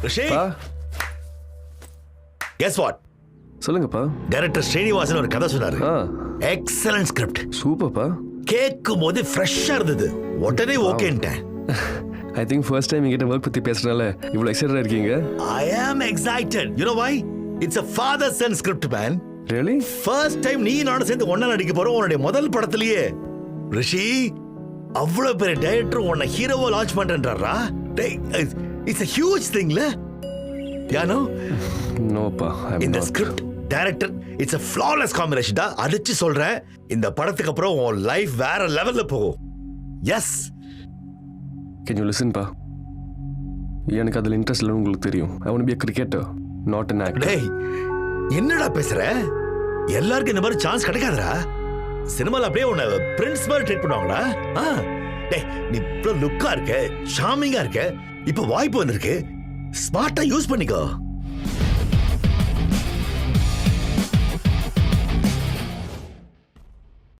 ரிஷி பா guess what? சொல்லுங்கப்பா. Director Srinivasan ஒரு கதை சொன்னாரு. ஆ எக்ஸலன்ட் ஸ்கிரிப்ட். சூப்பர்ப்பா. கேட்கும் போது ஃப்ரெஷ்ஷா இருந்தது. உடனே ஓகேன்ட்டேன். ஐ திங்க் ஃபர்ஸ்ட் டைம் என்கிட்ட ஒர்க் பற்றி பேசுறதுனால இவ்வளோ எக்ஸைட்டடாக இருக்கீங்க. I am excited. You know why? It's a father son script, man. Really? First time நீ நானும் சேர்ந்து ஒண்ணா நடிக்க போறோம் உன்னுடைய முதல் படத்திலேயே. ரிஷி அவ்வளவு பெரிய டைரக்டர் உன்னை ஹீரோவா லான்ச் பண்றேன்றாரா? இட்ஸ் a huge thing ல. யானோ நோப்பா. இந்த script director it's a flawless combination டா. அடிச்சு சொல்றேன், இந்த படத்துக்கு அப்புறம் உன் லைஃப் வேற லெவல்ல போகும். எஸ். கேன் யூ லிசன் பா? எனக்கு அதில் இன்ட்ரெஸ்ட் இல்லைன்னு உங்களுக்கு தெரியும். I want be a cricketer, not an actor. டேய் என்னடா பேசுற? எல்லாருக்கும் இந்த மாதிரி சான்ஸ் கிடைக்காதுடா. சினிமால அப்படியே உன்னை பிரின்ஸ் மாதிரி ட்ரீட் பண்ணுவாங்கடா. டேய் நீ இவ்வளவு லுக்கா இருக்க, சாமிங்கா இருக்க, இப்ப வாய்ப்பு வந்திருக்கு, ஸ்மார்ட்டா யூஸ் பண்ணிக்கோ.